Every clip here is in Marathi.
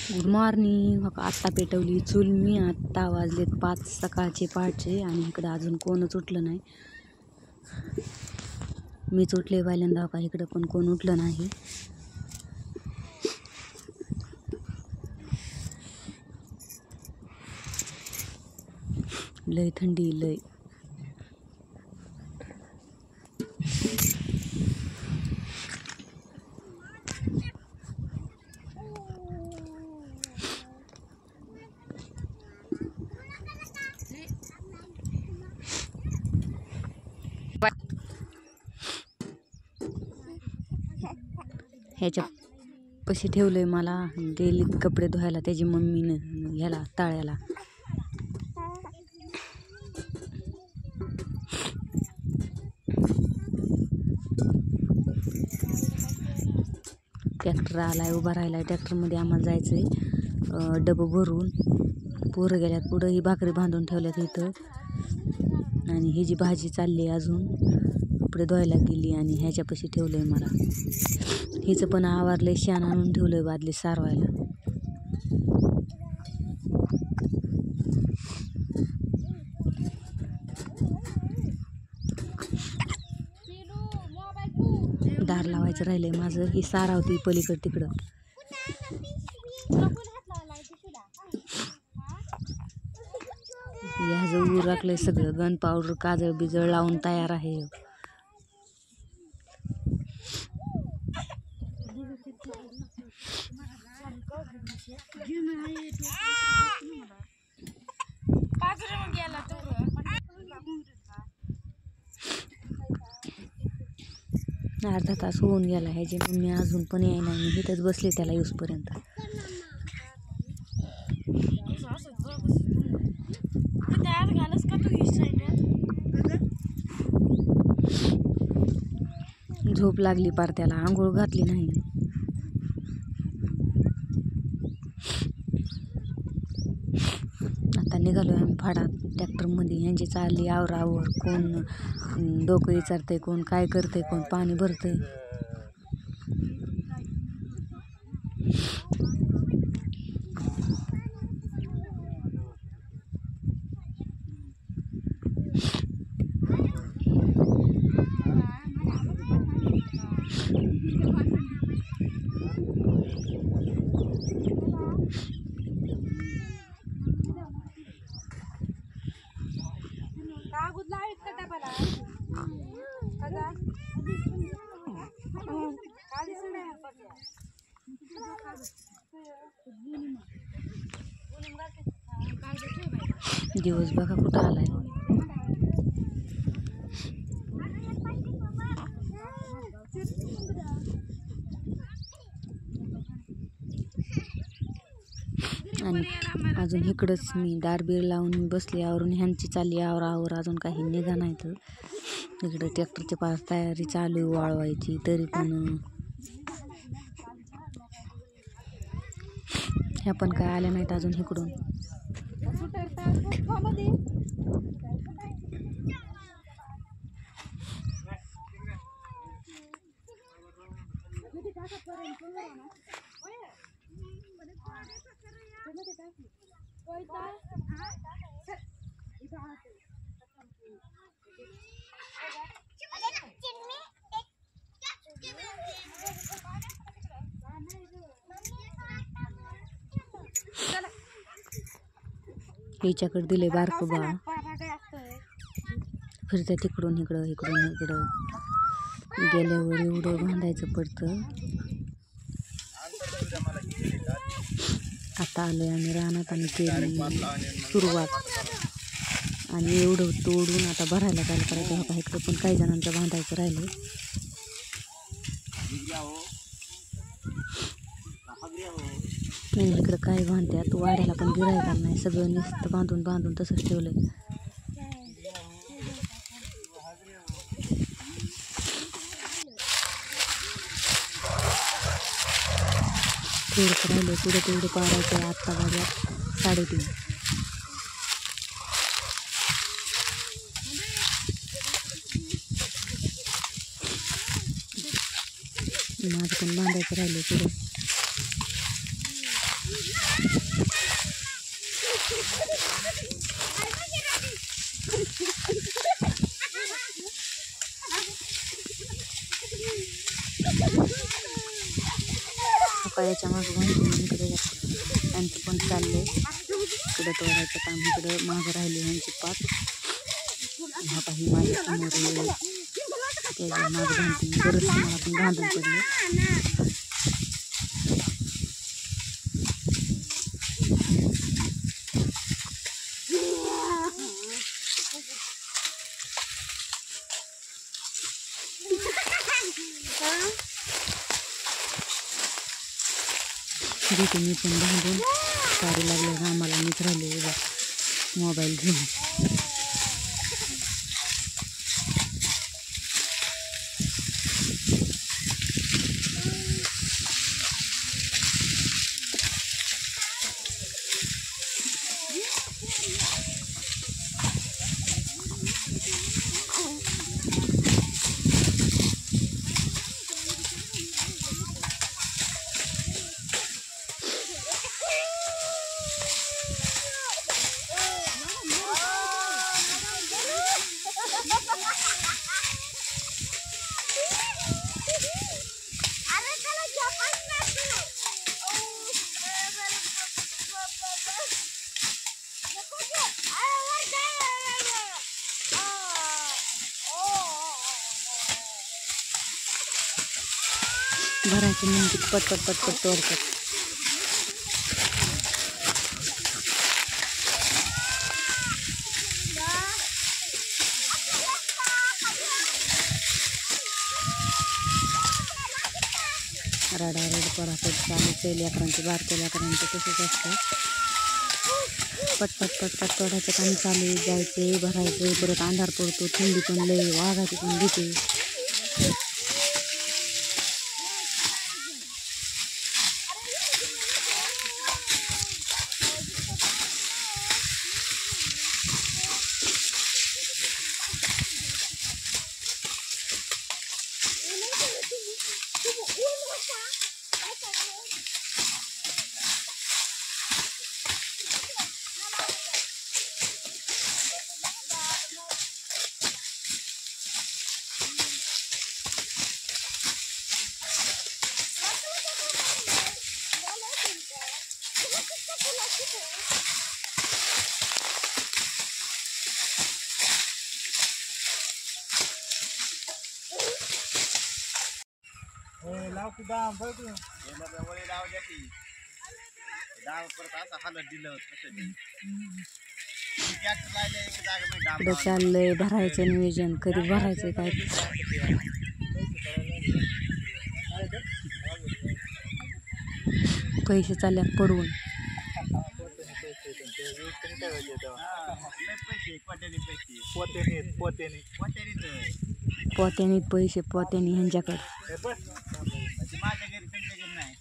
Good morning. हो आत्ता पेटवली चूल मी. आत्ता वाजलेत 5 सकाळचे पहाटे आणि इकडं अजून कोणच उठलं नाही. मीच उठले पहिल्यांदा. का इकडं पण कोण उठलं नाही. लय थंडी लय. ह्याच्या पशी ठेवलंय मला. गेलीत कपडे धुवायला त्याची मम्मीनं ह्याला ताळ्याला. ट्रॅक्टर आलाय उभा राहिलाय. ट्रॅक्टरमध्ये आम्हाला जायचंय डबं भरून. पोरं गेल्यात पुढं. ही भाकरी बांधून ठेवल्यात इथं आणि ही जी भाजी चालली अजून. कपडे धुवायला गेली आणि ह्याच्यापाशी ठेवलंय मला. हिचं पण आवारलंय. शान आणून ठेवलंय बादली सारवायला. दार लावायचं राहिलंय माझं. ही सारावती पलीकड तिकडं. ह्याचं ऊर राखलंय सगळं. गन पावडर काजळ बिजळ लावून तयार आहे. अर्धा तास होऊन गेला. ह्याची मम्मी अजून पण यायला. मी इथंच बसले त्याला येऊसपर्यंत. झोप लागली पार त्याला. आंघोळ घातली नाही. आता निघालोय आम्ही फाडात ट्रॅक्टरमध्ये. ह्यांची चालली आवरावर. कोण डोकं विचारतंय, कोण काय करतंय, कोण पाणी भरतंय. दिवस बघा कुठं आलाय. आणि अजून इकडंच मी दारबीर लावून मी बसले आवरून. ह्यांची चालली आवरावर. अजून काही निघा नाही तर. इकडं ट्रॅक्टरची पास तयारी चालू वाळवायची. तरी पण ह्या पण काय आल्या नाहीत अजून इकडून. हिच्याकडे दिले बारक बा. फिरते तिकडून इकडं इकडून इकडं. गेल्यावर एवढं बांधायचं पडतं. आता आलोय आम्ही रानात आणि केली सुरुवात. आणि एवढं तोडून आता भरायला चालू करायचं. हो का इकडं पण काही जणांचं बांधायचं राहिलं. नाही इकडं काय बांधतात. वाड्याला पण गिरायला नाही. सगळं नुसतं बांधून बांधून तसंच ठेवलंय. थोडंसं राहिलं. पुढं तेवढं पाडायचं. आत्ता वाजल्या 3:30. माझं पण बांधायचं राहिलं पुढं. याच्या मागं बांधून इकडे त्यांचं पण चाललंय. इकडं तोडायचं काम, इकडं मागं राहिले ह्यांची पात. हा काही माझ्या समोर त्याच्या मागं बांधून बरंच मला पण बांधून पडले. देते मी पण बांधून. सारी लागले आम्हाला मीच राहिले उभा मोबाईल घेऊन. भरायचे म्हणजे पटपट पटपट तोडतात. रडारड परापट चालूच आहे. लेकरांचे बारक्या लेकरांचे तसंच असतं. पटपट पटपट तोडायचं काम चालू. जायचे भरायचे. परत अंधार पडतो. थंडी पण लय. वाघाची पण भीती. लाव की दाम बघ तू वळी लाव जाती दाम परत असं हालत दिलं कसं ट्रॅक्टर लायले एक जागा मध्ये दाम पुढं चाललंय भरायचं नियोजन. कधी भरायचं काय पैसे चालल्यात पडून. पोत्याने पैसे पोत्याने ह्यांच्याकडे. माझ्या घरी त्यांच्या घरी नाही.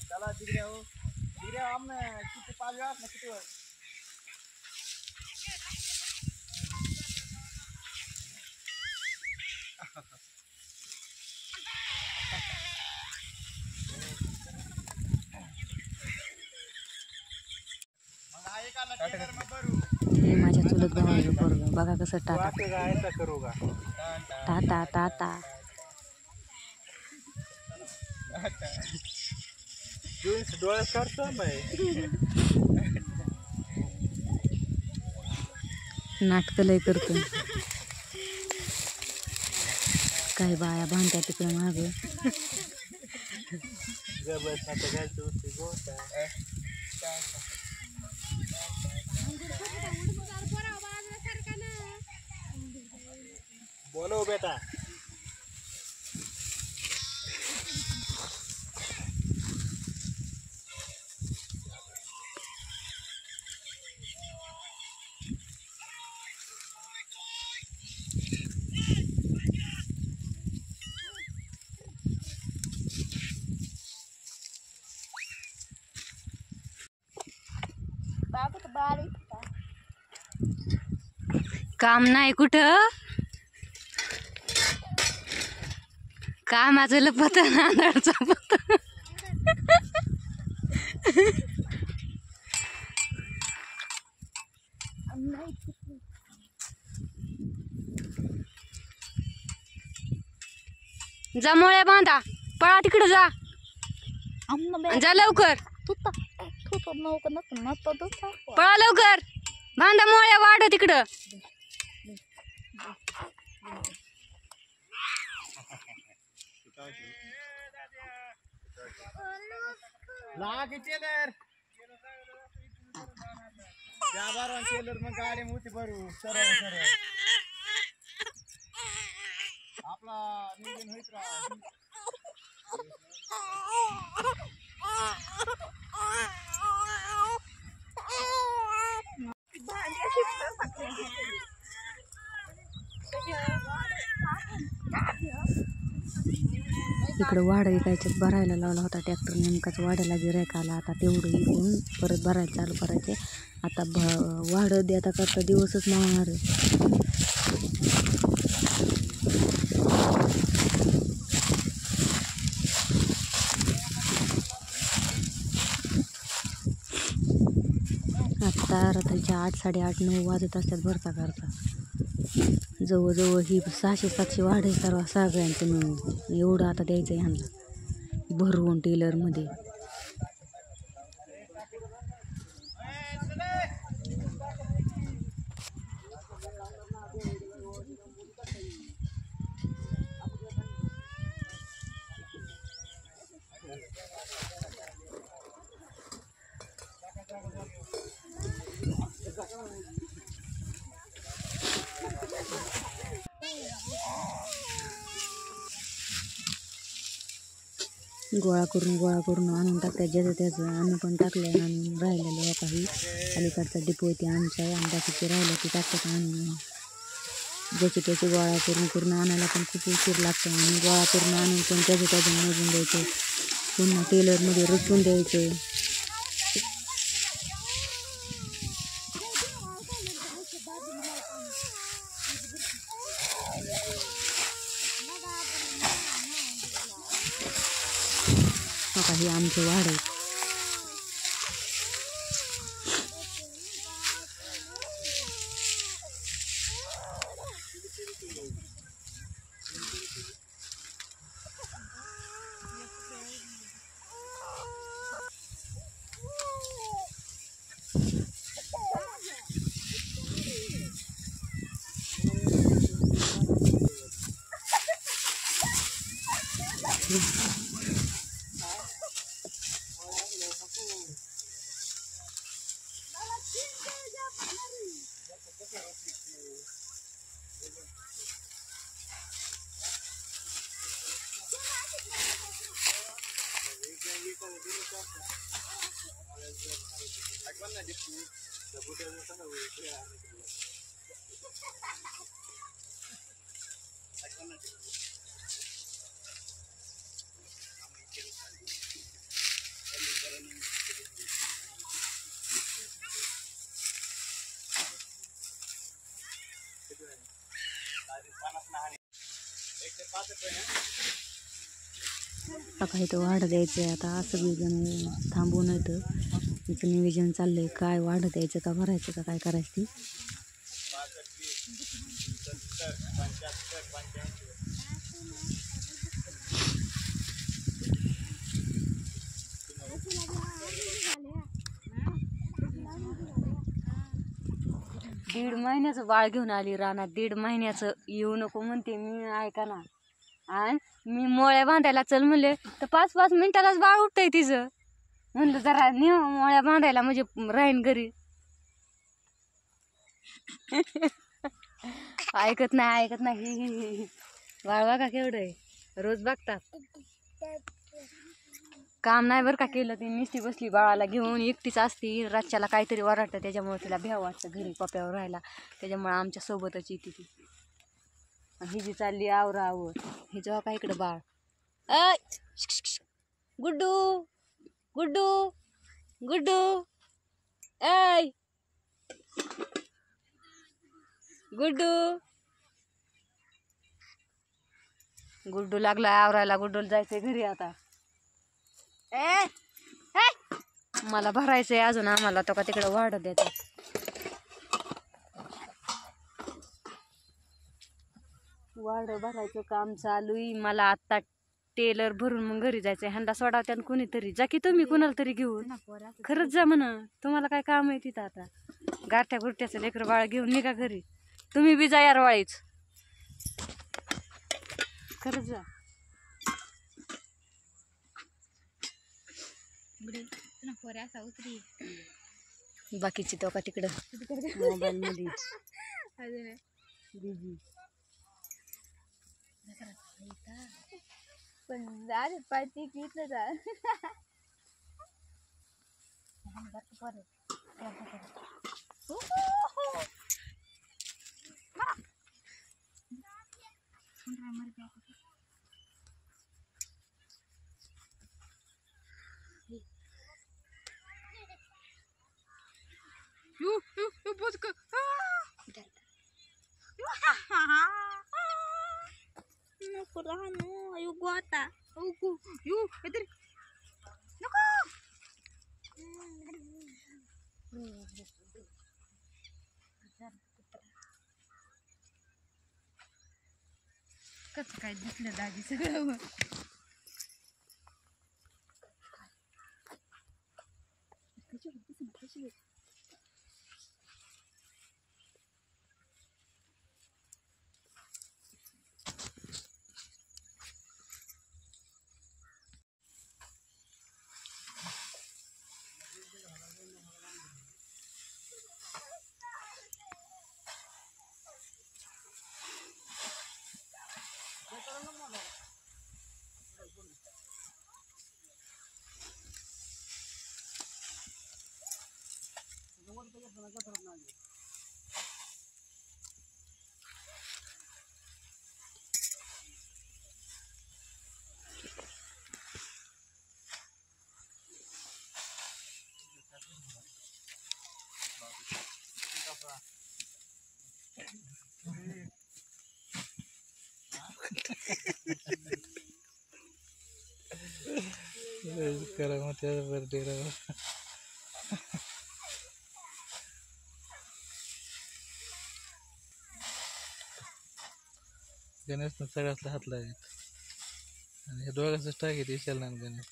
चला तिकडे आमने किती 5 वेळा ना किती वेळ हे माझ्या चुलत भावाचं पोरगं बघा कसं टाटा टाटा टाटा. नाटक लय करतो. काही बाया बांधत्या तिकडे माग. बोलो बेटा काम नाही कुठं. कामाचं लपत नांदळचं पत. जा मोळ्या बांधा, पळा तिकडे जा, जा लवकर, पळा लवकर, बांधा मोळ्या, वाढ तिकडं. टेलर त्या बारा टेलर मग गाडी मोठी भरू सरळ सरळ आपला नियोजन होईत राहा. इकडं वाढ विकायच्यात भरायला लावला होता ट्रॅक्टर, नेमकाच वाड्याला गिरायक आला. आता तेवढं इकून परत भरायला चालू करायचे. आता वाढ देता करता दिवसच मावणार आहे. आता रात्रीच्या 8, 8:30, 9 वाजत असतात भरता करता. जवळजवळ ही 600-700 वाढ आहे सगळ्यांचं मिळून. एवढं आता द्यायचं आहे ह्यांना भरवून टेलरमध्ये. गोळा करून आणून टाकतात. ज्याचं त्याचं आणून पण टाकलं, आणून राहिलेलं काही अलीकडचा डिपो ते आमचा आहे. आंब्याचे राहिलं ते टाकतात आणून. ज्याचे त्याचे गोळा करून आणायला पण खूप उशीर लागतो. आणि गोळा करून आणून पण त्याचं त्याचं मोजून द्यायचं, पुन्हा टेलरमध्ये रचून द्यायचं. काही आमचे वाढ आहेत. आता इथं वाढ द्यायचं आहे. आता सगळीजण थांबून येतं, तिचं नियोजन चाललंय. काय वाढ द्यायचं का भरायचं का काय करायचं ती. दीड महिन्याचं बाळ घेऊन आली रानात. 1.5 महिन्याचं. येऊ नको म्हणते मी, ऐका ना. आणि मी मोळ्या बांधायला चल म्हणले तर 5-5 मिनिटालाच बाळ उठतंय तिचं. म्हणलं जरा नेऊ मोळ्या बांधायला म्हणजे राहीन घरी. ऐकत नाही. बाळ बघा केवढं आहे, रोज बघतात. काम नाही बरं का केलं. ती नुसती बसली बाळाला घेऊन, एकटीच असती. रातच्याला काहीतरी वरडतं, त्याच्यामुळे तिला भ्याव वाटतं घरी पप्यावर राहायला. त्याच्यामुळे आमच्या सोबतच येते ती. ही जी चालली आवरावर, हे जेव्हा काय इकडं बाळ. ऐ गुड्डू गुड्डू गुड्डू, ऐ गुड्डू. गुड्डू लागला आवरायला. गुड्डूला जायचंय घरी आता. मला भरायचंय अजून आम्हाला. तो का तिकडं वाढ देतात. वाढ भरायचं काम चालू आहे. मला आत्ता टेलर भरून मग घरी जायचंय. हंडा सोडावते आणि कोणीतरी जा की तुम्ही कुणाला तरी घेऊन. खरंच जा म्हणा, तुम्हाला काय काम आहे तिथं आता. गाठ्या गुरट्याचं लेकरं बाळ घेऊन निघा घरी. तुम्ही बी जा यार वाळीच. खरंच जा. बाकीची तो का तिकडं मोबाईल मध्ये बिझी. पण अरे पाहिजे घेतलं जा नको राहणं अयो गोता यू इधर नको कसं काय दिसलं दाजी सगळं करा मग त्याचा बर्थडे राहा. गणेशनं सगळ्यातला हात लागेल आणि हे दोघांचं टाक येते विशाल ना गणेश.